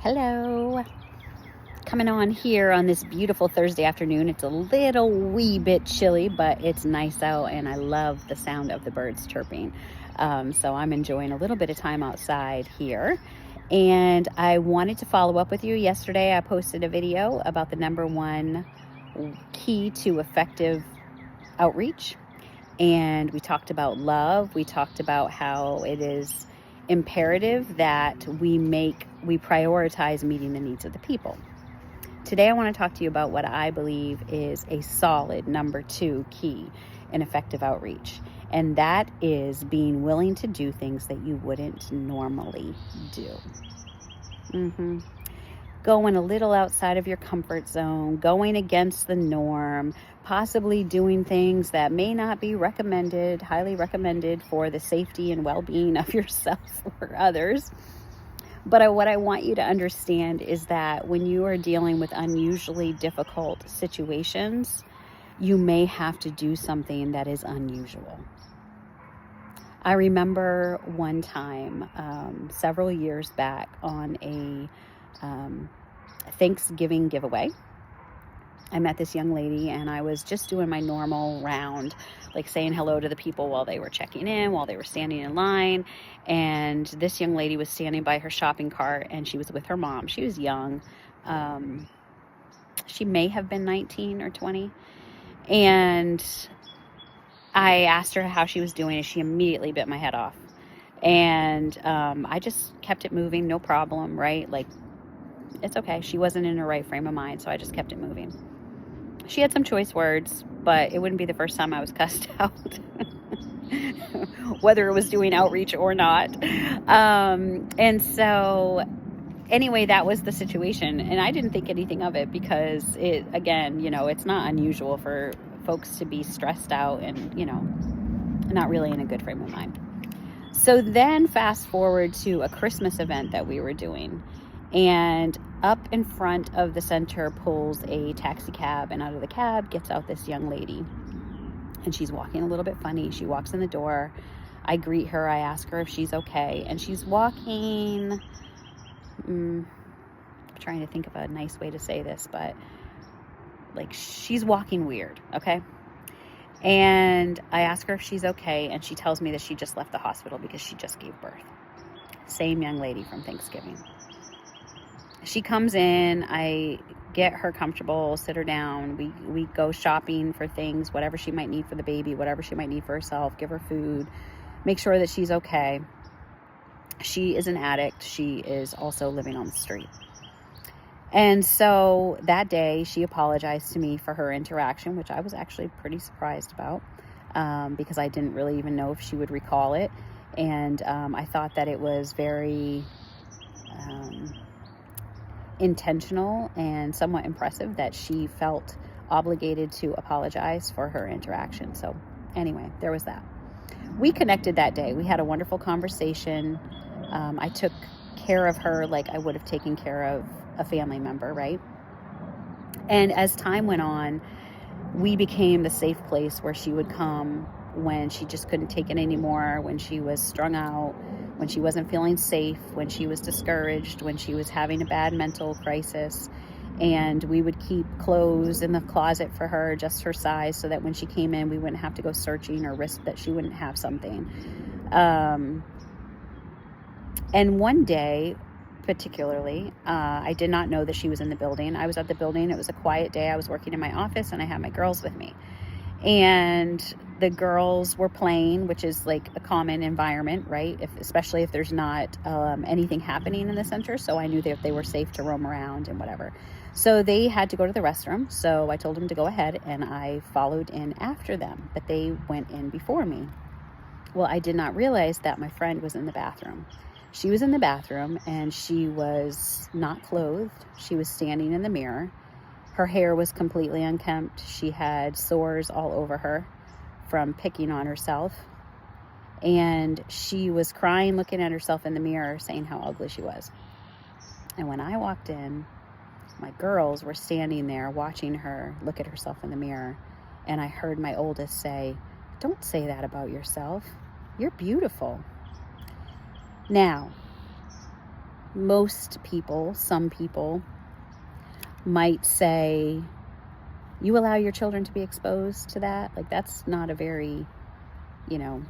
Hello. Coming on here on this beautiful Thursday afternoon. It's a little wee bit chilly, but it's nice out and I love the sound of the birds chirping. So I'm enjoying a little bit of time outside here. And I wanted to follow up with you. Yesterday, I posted a video about the number one key to effective outreach. And we talked about love. We talked about how it is imperative that we prioritize meeting the needs of the people. Today, I want to talk to you about what I believe is a solid number 2 key in effective outreach. And that is being willing to do things that you wouldn't normally do. Going a little outside of your comfort zone, going against the norm, possibly doing things that may not be highly recommended for the safety and well-being of yourself or others. But what I want you to understand is that when you are dealing with unusually difficult situations, you may have to do something that is unusual. I remember one time, several years back, on a Thanksgiving giveaway. I met this young lady and I was just doing my normal round, like saying hello to the people while they were checking in, while they were standing in line. And this young lady was standing by her shopping cart and she was with her mom. She was young. She may have been 19 or 20. And I asked her how she was doing and she immediately bit my head off. And I just kept it moving, no problem, right? Like, it's okay. She wasn't in her right frame of mind, so I just kept it moving. She had some choice words, but it wouldn't be the first time I was cussed out, whether it was doing outreach or not. And so anyway, that was the situation. And I didn't think anything of it because it's not unusual for folks to be stressed out and, not really in a good frame of mind. So then fast forward to a Christmas event that we were doing. And up in front of the center pulls a taxi cab, and out of the cab gets out this young lady. And she's walking a little bit funny. She walks in the door. I greet her. I ask her if she's okay. And she's walking, I'm trying to think of a nice way to say this, but like she's walking weird, okay? And I ask her if she's okay, and she tells me that she just left the hospital because she just gave birth. Same young lady from Thanksgiving. She comes in, I get her comfortable, sit her down, we go shopping for things, whatever she might need for the baby, whatever she might need for herself, give her food, make sure that she's okay. She is an addict. She is also living on the street. And so that day, she apologized to me for her interaction, which I was actually pretty surprised about because I didn't really even know if she would recall it. And I thought that it was very intentional and somewhat impressive that she felt obligated to apologize for her interaction. So anyway, there was that. We connected that day. We had a wonderful conversation. I took care of her like I would have taken care of a family member, right? And as time went on, we became the safe place where she would come when she just couldn't take it anymore, when she was strung out, when she wasn't feeling safe, when she was discouraged, when she was having a bad mental crisis. And we would keep clothes in the closet for her, just her size, so that when she came in, we wouldn't have to go searching or risk that she wouldn't have something. And one day, particularly, I did not know that she was in the building. I was at the building. It was a quiet day. I was working in my office and I had my girls with me. And the girls were playing, which is like a common environment, right? Especially if there's not anything happening in the center. So I knew that they were safe to roam around and whatever. So they had to go to the restroom. So I told them to go ahead and I followed in after them, but they went in before me. Well, I did not realize that my friend was in the bathroom. She was in the bathroom and she was not clothed. She was standing in the mirror. Her hair was completely unkempt. She had sores all over her from picking on herself. And she was crying, looking at herself in the mirror, saying how ugly she was. And when I walked in, my girls were standing there watching her look at herself in the mirror. And I heard my oldest say, "Don't say that about yourself. You're beautiful." Now, most people, some people, might say, you allow your children to be exposed to that? Like, that's not a very, you know,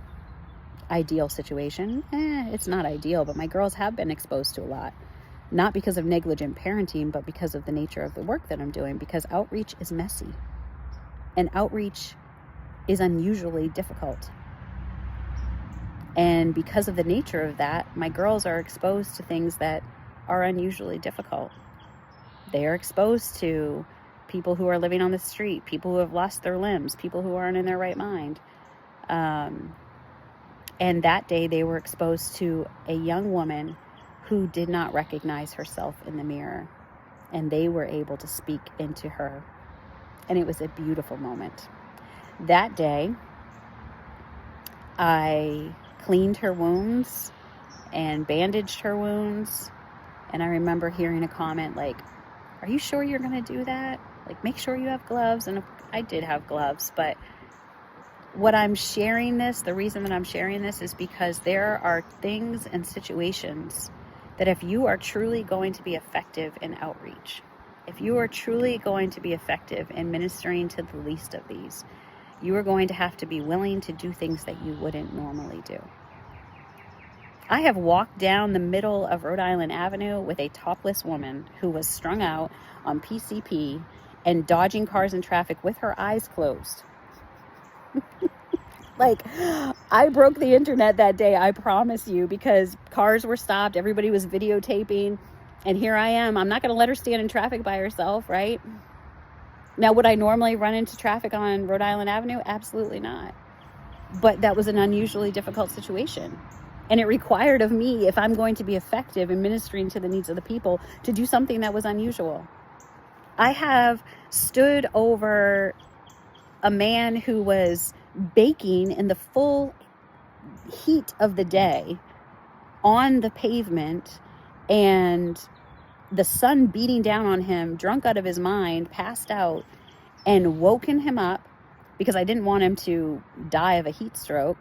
ideal situation. It's not ideal, but my girls have been exposed to a lot. Not because of negligent parenting, but because of the nature of the work that I'm doing, because outreach is messy. And outreach is unusually difficult. And because of the nature of that, my girls are exposed to things that are unusually difficult. They are exposed to people who are living on the street, people who have lost their limbs, people who aren't in their right mind. And that day they were exposed to a young woman who did not recognize herself in the mirror. And they were able to speak into her. And it was a beautiful moment. That day, I cleaned her wounds and bandaged her wounds. And I remember hearing a comment like, are you sure you're going to do that? Like, make sure you have gloves. And I did have gloves, but what I'm sharing this, the reason that I'm sharing this is because there are things and situations that if you are truly going to be effective in outreach, if you are truly going to be effective in ministering to the least of these, you are going to have to be willing to do things that you wouldn't normally do. I have walked down the middle of Rhode Island Avenue with a topless woman who was strung out on PCP and dodging cars and traffic with her eyes closed. Like, I broke the internet that day, I promise you, because cars were stopped, everybody was videotaping, and here I am. I'm not going to let her stand in traffic by herself, right? Now, would I normally run into traffic on Rhode Island Avenue? Absolutely not. But that was an unusually difficult situation. And it required of me, if I'm going to be effective in ministering to the needs of the people, to do something that was unusual. I have stood over a man who was baking in the full heat of the day on the pavement, and the sun beating down on him, drunk out of his mind, passed out, and woken him up because I didn't want him to die of a heat stroke,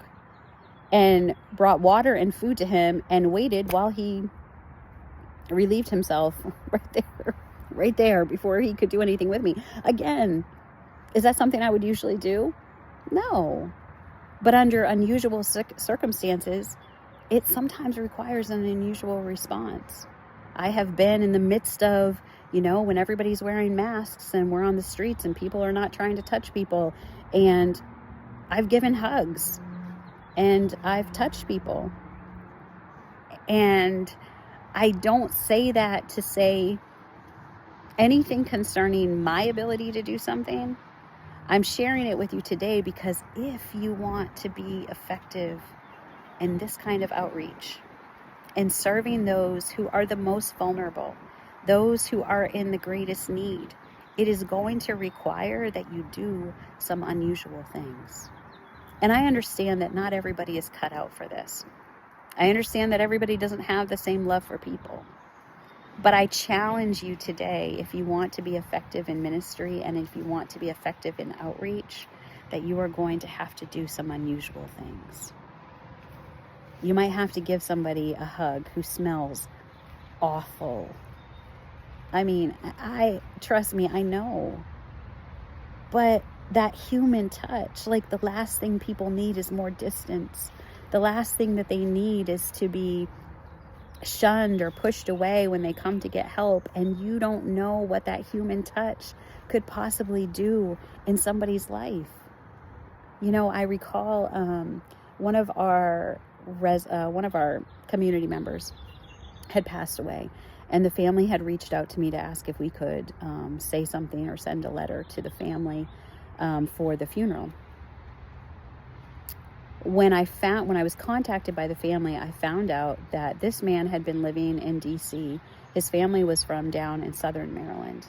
and brought water and food to him and waited while he relieved himself right there before he could do anything with me. Again, is that something I would usually do? No. But under unusual circumstances, it sometimes requires an unusual response. I have been in the midst of, when everybody's wearing masks and we're on the streets and people are not trying to touch people, and I've given hugs and I've touched people. And I don't say that to say anything concerning my ability to do something. I'm sharing it with you today because if you want to be effective in this kind of outreach and serving those who are the most vulnerable, those who are in the greatest need, it is going to require that you do some unusual things. And I understand that not everybody is cut out for this. I understand that everybody doesn't have the same love for people. But I challenge you today, if you want to be effective in ministry and if you want to be effective in outreach, that you are going to have to do some unusual things. You might have to give somebody a hug who smells awful. I mean, trust me, I know. But that human touch, like the last thing people need is more distance. The last thing that they need is to be shunned or pushed away when they come to get help, and you don't know what that human touch could possibly do in somebody's life. I recall one of our community members had passed away, and the family had reached out to me to ask if we could say something or send a letter to the family for the funeral. When I was contacted by the family, I found out that this man had been living in DC. His family was from down in southern Maryland.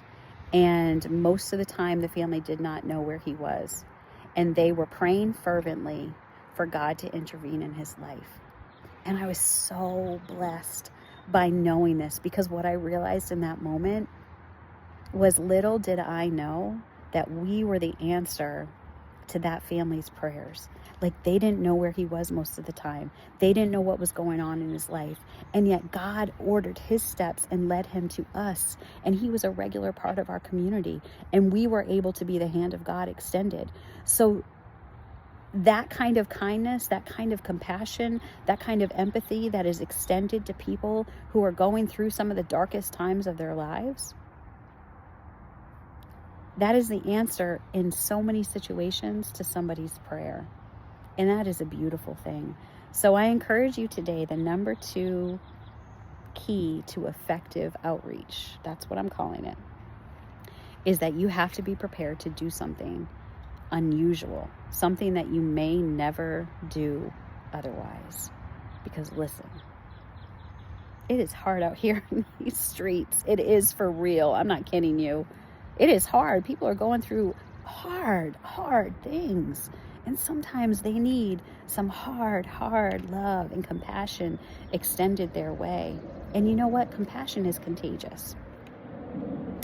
And most of the time, the family did not know where he was. And they were praying fervently for God to intervene in his life. And I was so blessed by knowing this, because what I realized in that moment was, little did I know that we were the answer to that family's prayers. Like, they didn't know where he was most of the time. They didn't know what was going on in his life. And yet God ordered his steps and led him to us. And he was a regular part of our community. And we were able to be the hand of God extended. So that kind of kindness, that kind of compassion, that kind of empathy that is extended to people who are going through some of the darkest times of their lives, that is the answer in so many situations to somebody's prayer. And that is a beautiful thing. So I encourage you today, the number 2 key to effective outreach, that's what I'm calling it, is that you have to be prepared to do something unusual, something that you may never do otherwise. Because listen, it is hard out here in these streets. It is for real. I'm not kidding you. It is hard. People are going through hard things. And sometimes they need some hard love and compassion extended their way. And you know what? Compassion is contagious.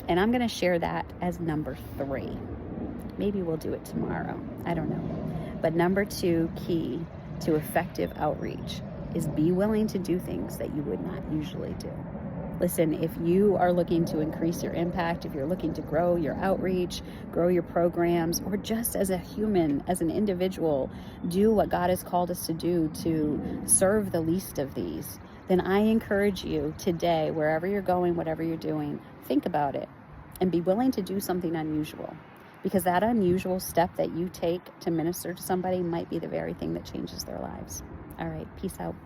And I'm going to share that as number 3. Maybe we'll do it tomorrow. I don't know. But number 2 key to effective outreach is be willing to do things that you would not usually do. Listen, if you are looking to increase your impact, if you're looking to grow your outreach, grow your programs, or just as a human, as an individual, do what God has called us to do to serve the least of these, then I encourage you today, wherever you're going, whatever you're doing, think about it and be willing to do something unusual. Because that unusual step that you take to minister to somebody might be the very thing that changes their lives. All right, peace out.